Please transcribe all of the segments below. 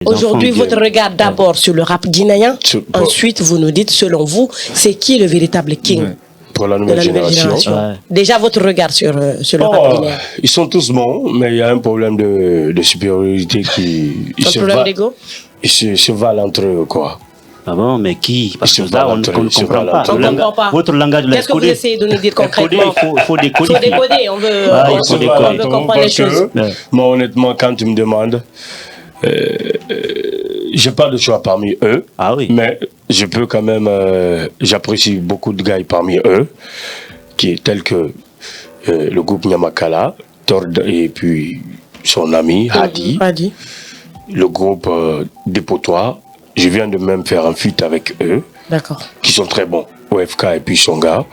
Aujourd'hui, votre regard d'abord sur le rap guinéen. Ensuite, vous nous dites, selon vous, c'est qui le véritable king pour la nouvelle génération. Déjà, votre regard sur le rap guinéen. Ils sont tous bons, mais il y a un problème de supériorité qui... Un problème d'ego. Ils se valent entre eux, quoi. Ah bon, mais qui? Parce que là, on ne comprend pas. On ne comprend pas. Votre langage de Qu'est-ce que vous essayez de nous dire concrètement? Il faut décoder. Il faut décoder, on veut comprendre les choses. Moi, honnêtement, quand tu me demandes, j'ai pas de choix parmi eux, mais je peux quand même, j'apprécie beaucoup de gars parmi eux, qui est tel que le groupe Nyamakala, Tord et puis son ami Hadi, le groupe Dépotoir. Je viens de même faire un feat avec eux, qui sont très bons, OFK et puis Songa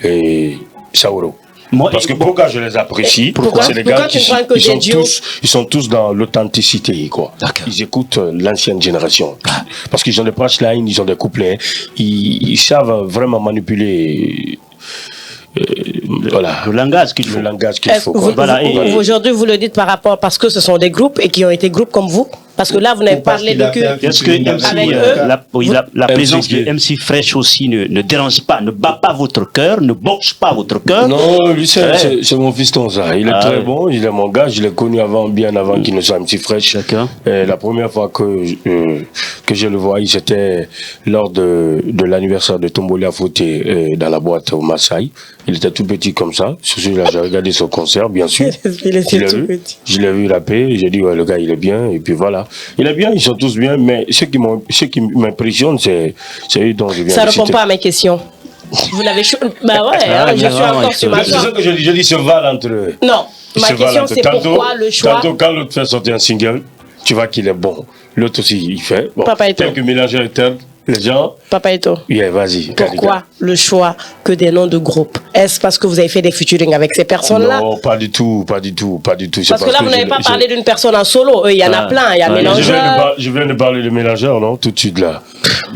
et Sauro. Parce que pourquoi je les apprécie, c'est les gars qui sont tous dans l'authenticité, quoi. Ils écoutent l'ancienne génération. Parce qu'ils ont des punchlines, ils ont des couplets, ils savent vraiment manipuler le langage qu'il faut. Aujourd'hui, vous le dites par rapport, parce que ce sont des groupes et qui ont été groupes comme vous. Parce que là, vous n'avez parlé de que... Est-ce que la présence de MC Fresh aussi ne dérange pas, ne bat pas votre cœur, ne boxe pas votre cœur? Non, lui, c'est mon fiston, ça. Il est très bon, il est mon gars. Je l'ai connu bien avant qu'il ne soit MC Fresh. La première fois que je le voyais, c'était lors de l'anniversaire de Tombolia Fouté dans la boîte au Maasai. Il était tout petit comme ça. Là, j'ai regardé son concert, bien sûr. Je l'ai vu rapper, j'ai dit, ouais, le gars, il est bien, et puis voilà. Il est bien, ils sont tous bien, mais ce qui m'impressionne, c'est eux dont je viens de citer. Ça ne répond pas à mes questions. Vous l'avez... Bah ouais, je suis encore sur ma C'est ça que je dis, ils se valent entre eux. Non, ma question, c'est pourquoi le choix... Tantôt, quand l'autre fait sortir un single, tu vois qu'il est bon. L'autre aussi, il fait. Bon, tel que mélanger les termes, les gens... Papa Eto. Yeah, vas-y. Pourquoi le choix que des noms de groupes? Est-ce parce que vous avez fait des featuring avec ces personnes-là? Non, pas du tout. Parce que là, vous n'avez pas parlé d'une personne en solo. Il y en a plein, il y a Mélangeur. Je viens de parler de Mélangeur, non? Tout de suite, là.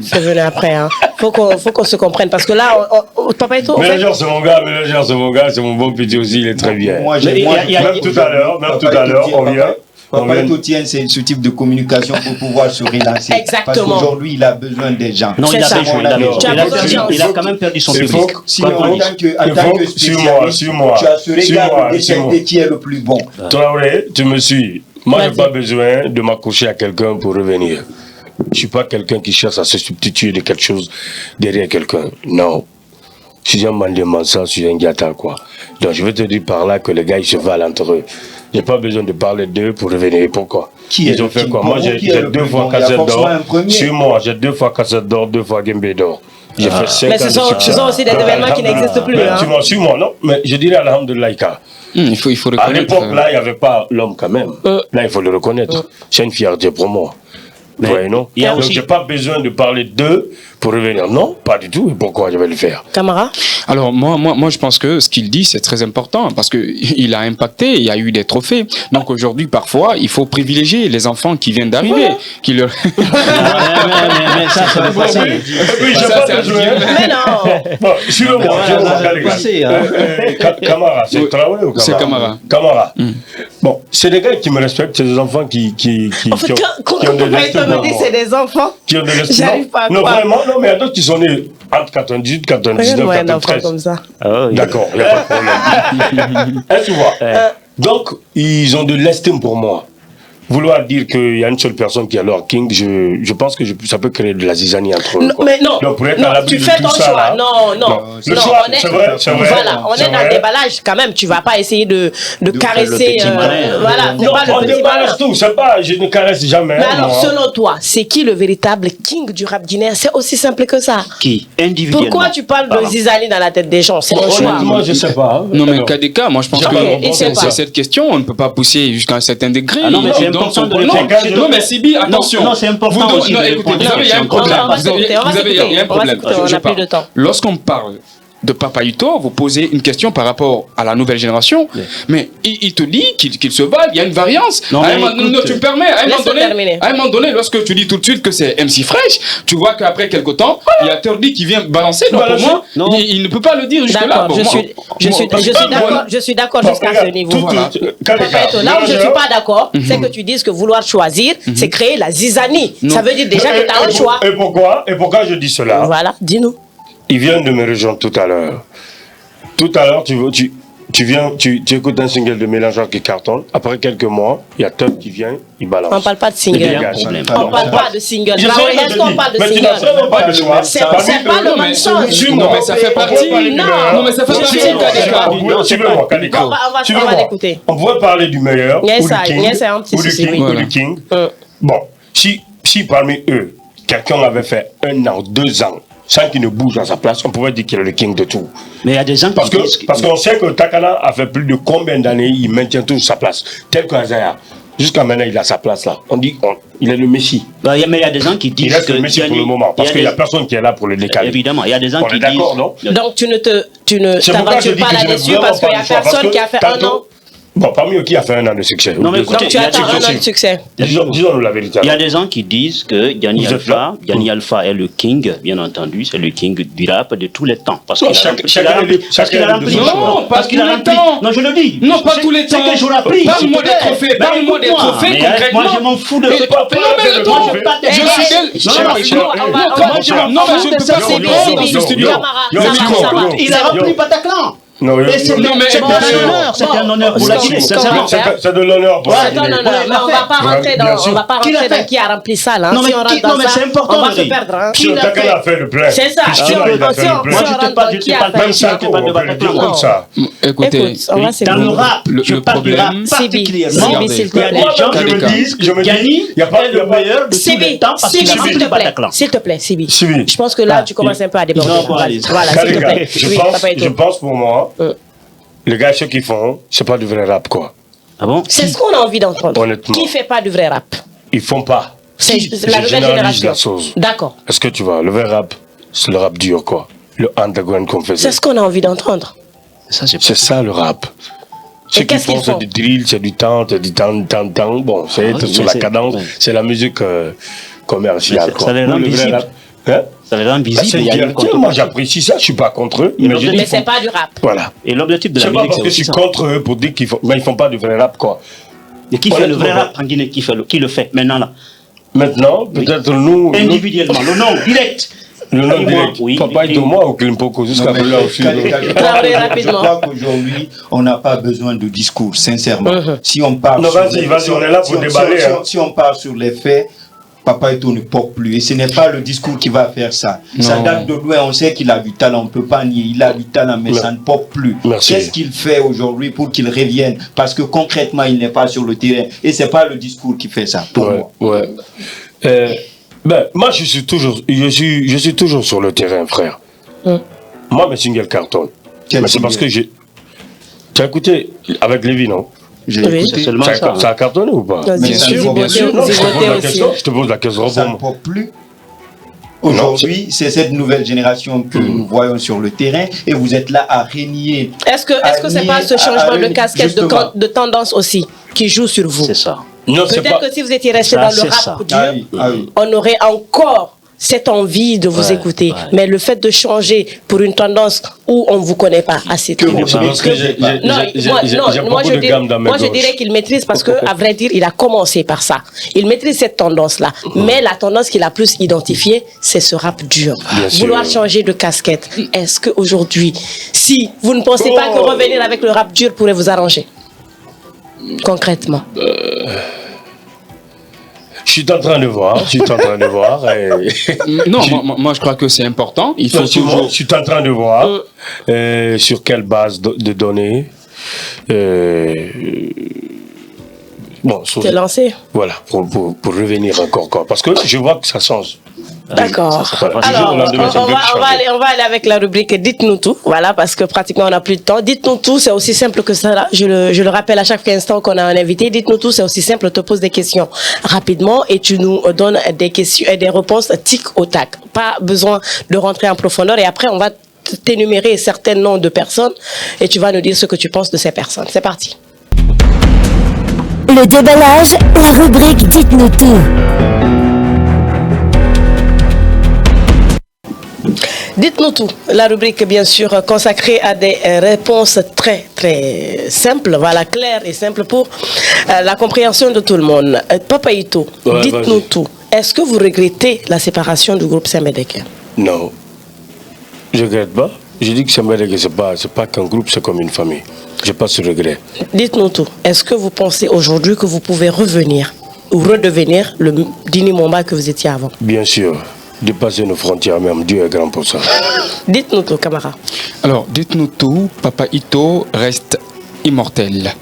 C'est venu après, hein. Faut qu'on se comprenne. Parce que là, Papa Eto... Mélangeur, c'est mon gars, c'est mon bon petit aussi, il est très bien. Même tout à l'heure, on vient... Papa Eto tient ce type de communication pour pouvoir se relancer. Exactement. Parce qu'aujourd'hui, il a besoin des gens. Non, il a quand même perdu son public. Si en tant que spécialiste, tu as ce regard de détecter qui est le plus bon. Traoré, tu me suis. Moi, je n'ai pas besoin de m'accrocher à quelqu'un pour revenir. Je ne suis pas quelqu'un qui cherche à se substituer de quelque chose derrière quelqu'un. Non. Je suis un Mandiamansa, je suis un Gata, quoi. Donc, je veux te dire par là que les gars, ils se valent entre eux. Je n'ai pas besoin de parler d'eux pour revenir. Pourquoi? Ils ont fait quoi? Moi, j'ai 2 fois cassette d'or. Suis-moi, j'ai 2 fois cassette d'or, 2 fois Gembe d'or. J'ai fait 5 ans. Mais ce sont aussi des événements qui n'existent plus. Suis-moi, non? Mais je dirais Alhamdulillah. Il faut reconnaître. À l'époque, là, il n'y avait pas l'homme quand même. Là, il faut le reconnaître. C'est une fierté pour moi. Ouais, non? Donc, j'ai pas besoin de parler d'eux pour revenir. Non, pas du tout. Et pourquoi je vais le faire? Camara? Alors, moi, je pense que ce qu'il dit, c'est très important parce qu'il a impacté, il y a eu des trophées. Donc, aujourd'hui, parfois, il faut privilégier les enfants qui viennent d'arriver. Mais ça, c'est facile. Mais non! Bon, suis-le-moi. Camara, c'est Traoré ou Camara? C'est Camara. Camara. Bon, c'est des gars qui me respectent, c'est des enfants qui En fait, quand vous me dites c'est des enfants, j'arrive pas à croire. Non, vraiment, non, mais il y a d'autres qui sont nés entre 98, 99, 93. Comme ça. D'accord, il n'y a pas de problème. Tu vois. Donc, ils ont de l'estime pour moi. Vouloir dire qu'il y a une seule personne qui est leur king, je pense que ça peut créer de la zizanie entre eux. Mais non, tu fais ton choix. Non, le choix, c'est vrai. Voilà, on est dans le déballage quand même. Tu ne vas pas essayer de caresser. Voilà, non, on déballe tout. C'est pas, je ne caresse jamais. Mais alors, selon toi, c'est qui le véritable king du rap guinéen? C'est aussi simple que ça. Qui? Individuellement. Pourquoi tu parles de zizanie dans la tête des gens? C'est mon choix. Moi, je ne sais pas. Non, mais KDK, moi, je pense que cette question, on ne peut pas pousser jusqu'à un certain degré. Non, mais Sibi, attention. Non, c'est important. Écoutez, il y a un problème. Lorsqu'on parle de Papa Ito, vous posez une question par rapport à la nouvelle génération, mais il te dit qu'il se valent, il y a une variance. Non, tu me permets, à un moment donné, lorsque tu dis tout de suite que c'est MC Fresh, tu vois qu'après quelque temps, il y a Turdi qui vient balancer. Donc pour moi, il ne peut pas le dire jusque-là. Je suis d'accord jusqu'à ce niveau. Là où je ne suis pas d'accord, c'est que tu dises que vouloir choisir, c'est créer la zizanie. Ça veut dire déjà que tu as un choix. Et pourquoi je dis cela? Voilà, dis-nous. Il vient de me rejoindre tout à l'heure. Tout à l'heure, tu écoutes un single de Mélangeur qui cartonne. Après quelques mois, il y a Top qui vient, il balance. On ne parle pas de single. On ne parle pas de single. Est-ce qu'on parle de single? C'est pas le même sens. Non, mais ça fait partie. Non, mais ça fait partie. On va l'écouter. On pourrait parler du meilleur, ou du king. Bon, si parmi eux, quelqu'un avait fait 1 an, 2 ans, sans qu'il ne bouge à sa place, on pourrait dire qu'il est le king de tout. Mais il y a des gens parce qu'on sait que Takala a fait plus de combien d'années, il maintient toujours sa place. Tel qu'Azaya, jusqu'à maintenant, il a sa place là. On dit il est le Messie. Mais il y a des gens qui disent que... Il est le Messie pour le moment, parce qu'il n'y a personne qui est là pour le décaler. Évidemment, il y a des gens qui disent... Non? Donc tu ne t'aventures pas là-dessus parce qu'il n'y a personne qui a fait 1 an. Bon, parmi eux, qui a fait 1 an de succès? Non, mais écoutez, tu attends 1 an de succès. Disons-nous la vérité. Il y a des gens qui disent que Gianni Alpha est le king, bien entendu, c'est le king du rap de tous les temps. Parce qu'il a rempli. Non, pas tous les temps. Non, je le dis. Non, pas tous les temps. C'est que je remplis. Parle-moi des trophées. Parle-moi des trophées concrètement. Moi, je m'en fous de ce trophée. Non, mais attends. Je suis non, mais je ne peux pas comprendre dans ce studio. Il a rempli Bataclan. Non, mais c'est un honneur pour la Guinée. C'est de l'honneur pour la Guinée. Mais on ne va pas rentrer dans qui a rempli ça. Non, mais c'est important. On va se perdre. Qui a fait le plein? C'est ça. Moi, je te parle de Bataclan comme ça. Écoutez, dans le rap, je parle du rap particulièrement. Il y a des gens qui me disent que Gianni est le meilleur de tous les temps parce qu'il a rempli Bataclan. S'il te plaît, Sibi. Je pense que là, tu commences un peu à déborder. Voilà, s'il te plaît. Je pense pour moi, les gars, ce qu'ils font, c'est pas du vrai rap, quoi. Ah bon? C'est ce qu'on a envie d'entendre. Honnêtement. Qui fait pas du vrai rap? Ils font pas. C'est la nouvelle génération. D'accord. Est-ce que tu vois, le vrai rap, c'est le rap dur, quoi. Le underground qu'on faisait. C'est ce qu'on a envie d'entendre. C'est ça, le rap. Ce qu'ils font, c'est du drill, c'est du temps. Bon, c'est sur la cadence. C'est la musique commerciale, quoi. Ça les rend visibles. Ça les rend visibles. Moi, j'apprécie ça, je suis pas contre eux. Mais c'est pas du rap. Voilà. Et l'objectif de la musique, c'est pas parce que je suis contre eux pour dire qu'ils font pas du vrai rap, quoi. Et qui fait le vrai rap en Guinée? Qui le fait maintenant, là? Maintenant, peut-être nous... Individuellement, le nom direct. Le nom direct. Oui, Papa est au moi ou Klimpoko jusqu'à là aussi. Je crois qu'aujourd'hui, on n'a pas besoin de discours, sincèrement. Si on parle on est là pour déballer. Si on parle sur les faits, Papa Ito ne porte plus. Et ce n'est pas le discours qui va faire ça. Non. Ça date de loin. On sait qu'il a du talent. On ne peut pas nier. Il a du talent, mais ça ne porte plus. Qu'est-ce qu'il fait aujourd'hui pour qu'il revienne? Parce que concrètement, il n'est pas sur le terrain. Et ce n'est pas le discours qui fait ça, pour moi. Moi, je suis toujours sur le terrain, frère. Moi, mes singles cartonnent. Mais c'est parce que j'ai... Tu as écouté avec Lévi, non? J'ai écouté seulement ça. Ça a cartonné ou pas? Bien sûr. Je te pose la question. Ça ne porte plus. Aujourd'hui, c'est cette nouvelle génération que nous voyons sur le terrain et vous êtes là à régner. Est-ce que c'est pas ce changement de casquette de tendance aussi qui joue sur vous? C'est ça. Peut-être que si vous étiez resté dans le rap dur, on aurait encore cette envie de vous écouter. Mais le fait de changer pour une tendance où on ne vous connaît pas assez tôt. Moi, je dirais qu'il maîtrise parce que, à vrai dire, il a commencé par ça. Il maîtrise cette tendance-là. Mais la tendance qu'il a plus identifiée, c'est ce rap dur. Vouloir changer de casquette. Est-ce qu'aujourd'hui, si vous ne pensez pas que revenir avec le rap dur pourrait vous arranger? Concrètement. Je suis en train de voir. Non, moi je crois que c'est important. Il faut toujours... Je suis en train de voir sur quelle base de données. T'es lancé. Voilà, pour revenir encore quoi. Parce que je vois que ça change. D'accord. Alors, on va aller avec la rubrique Dites-nous tout. Voilà, parce que pratiquement on n'a plus de temps. Dites-nous tout, c'est aussi simple que ça. Là. Je le rappelle à chaque instant qu'on a un invité. Dites-nous tout, c'est aussi simple. On te pose des questions rapidement et tu nous donnes des questions et des réponses tic au tac. Pas besoin de rentrer en profondeur et après on va t'énumérer certains noms de personnes et tu vas nous dire ce que tu penses de ces personnes. C'est parti. Le déballage, la rubrique Dites-nous tout. Dites-nous tout, la rubrique bien sûr consacrée à des réponses très très simples, voilà, claires et simples pour la compréhension de tout le monde. Papa Ito, dites-nous tout. Est-ce que vous regrettez la séparation du groupe Sembedeke? Non, je ne regrette pas. Je dis que Sembedeke, ce n'est pas qu'un groupe, c'est comme une famille. Je n'ai pas ce regret. Dites-nous tout. Est-ce que vous pensez aujourd'hui que vous pouvez revenir ou redevenir le Dini Momba que vous étiez avant? Bien sûr. Dépasser nos frontières même, Dieu est grand pour ça. Dites-nous tout, camarade. Alors, dites-nous tout, Papa Ito reste immortel.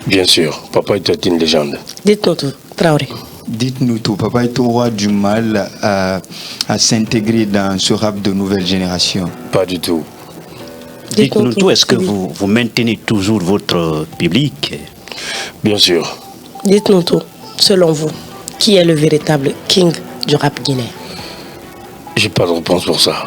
Bien sûr, Papa Ito est une légende. Dites-nous tout, Traoré. Dites-nous tout, Papa Ito aura du mal à s'intégrer dans ce rap de nouvelle génération. Pas du tout. Dites-nous tout, est-ce que vous maintenez toujours votre public? Bien sûr. Dites-nous tout, selon vous, qui est le véritable king du rap guinéen? J'ai pas de réponse pour ça.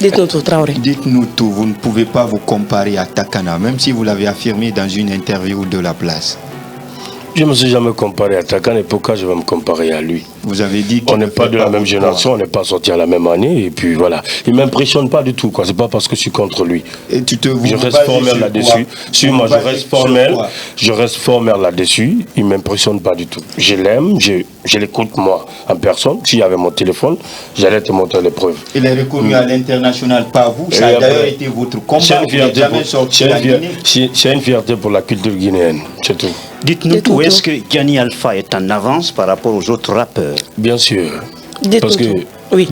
Dites-nous tout, Traoré. Dites-nous tout, vous ne pouvez pas vous comparer à Takana, même si vous l'avez affirmé dans une interview de La Place. Je ne me suis jamais comparé à Takana et pourquoi je vais me comparer à lui? Vous avez dit on n'est pas de la même génération, on n'est pas sortis à la même année et puis voilà. Il ne m'impressionne pas du tout, quoi. C'est pas parce que je suis contre lui. Et je reste formel là-dessus. Suis-moi, je reste formel là-dessus. Il ne m'impressionne pas du tout. Je l'aime, je l'écoute moi en personne. S'il y avait mon téléphone, j'allais te montrer les preuves. Il est reconnu à l'international par vous. Ça a d'ailleurs été votre combat. C'est une fierté pour la culture guinéenne, c'est tout. Dites-nous tout, est-ce que Gianni Alpha est en avance par rapport aux autres rappeurs? Bien sûr. Parce que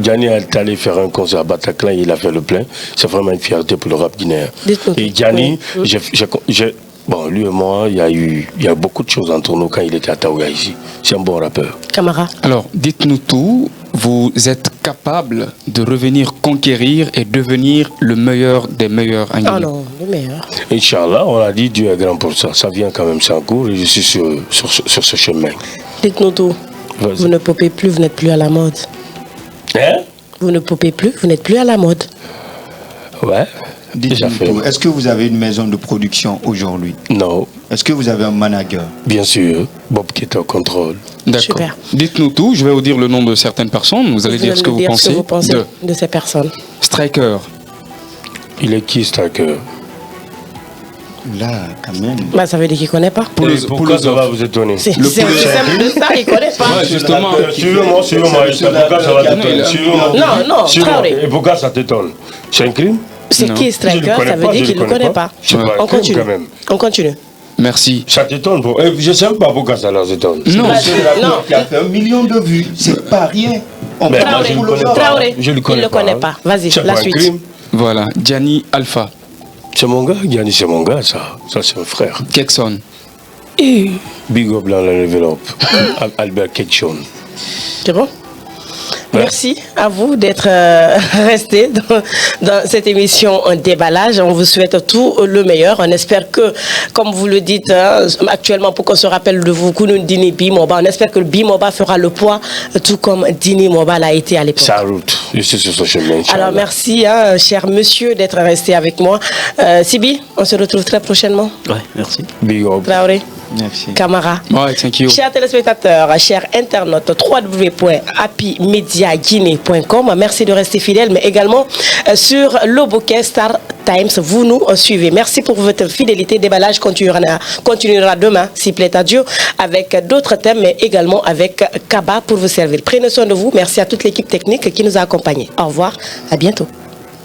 Gianni est allé faire un concert à Bataclan, il a fait le plein. C'est vraiment une fierté pour le rap guinéen. Et Gianni, bon, lui et moi, il y a eu beaucoup de choses entre nous quand il était à Taouga ici. C'est un bon rappeur. Camarade. Alors, dites-nous tout. Vous êtes capable de revenir conquérir et devenir le meilleur des meilleurs en Guinée? Ah non, le meilleur. Inch'Allah, on a dit Dieu est grand pour ça. Ça vient quand même, c'est en cours et je suis sur ce chemin. Dites-nous tout. Vous ne popez plus, vous n'êtes plus à la mode. Hein? Vous ne popez plus, vous n'êtes plus à la mode. Ouais. Est-ce que vous avez une maison de production aujourd'hui? Non. Est-ce que vous avez un manager? Bien sûr. Bob qui est au contrôle. D'accord. Dites-nous tout. Je vais vous dire le nom de certaines personnes. Vous allez dire ce que vous pensez de ces personnes. Striker. Il est qui, Striker? Là, quand même. Bah, ça veut dire qu'il ne connaît pas. Pourquoi ça va vous étonner? C'est aussi simple de ça, il ne connaît pas. Ouais, justement. Suivez-moi. Pourquoi ça va t'étonner? Non, Traoré. Et pourquoi ça t'étonne? C'est un crime? C'est qui Striker? Ça veut dire qu'il ne le connaît pas. On continue. On continue. Merci. Ça t'étonne? Je ne sais même pas pourquoi ça leur étonne. Non. Il a fait 1 million de vues. C'est pas rien. Traoré, il ne le connaît pas. Vas-y, la suite. Voilà, Gianni Alpha. C'est mon gars, Gianni, c'est mon gars, ça. Ça, c'est un frère. Kekson. Big up dans la enveloppe. Albert Ketchon. C'est bon? Merci à vous d'être restés dans cette émission en déballage. On vous souhaite tout le meilleur. On espère que, comme vous le dites actuellement, pour qu'on se rappelle de vous, Kounoun Dini Bimoba, on espère que le Bimoba fera le poids, tout comme Dini Moba l'a été à l'époque. Sa route, je suis sur ce chemin. Alors merci, cher monsieur, d'être resté avec moi. Sibi, on se retrouve très prochainement. Ouais, merci. Big up. Traoré. Merci. Camara. Ouais, thank you. Chers téléspectateurs, chers internautes, www.happymedia.guinée.com. Merci de rester fidèles, mais également sur le bouquet Star Times. Vous nous suivez. Merci pour votre fidélité. Déballage continuera demain, s'il plaît à Dieu, avec d'autres thèmes, mais également avec Kaba pour vous servir. Prenez soin de vous. Merci à toute l'équipe technique qui nous a accompagnés. Au revoir. À bientôt.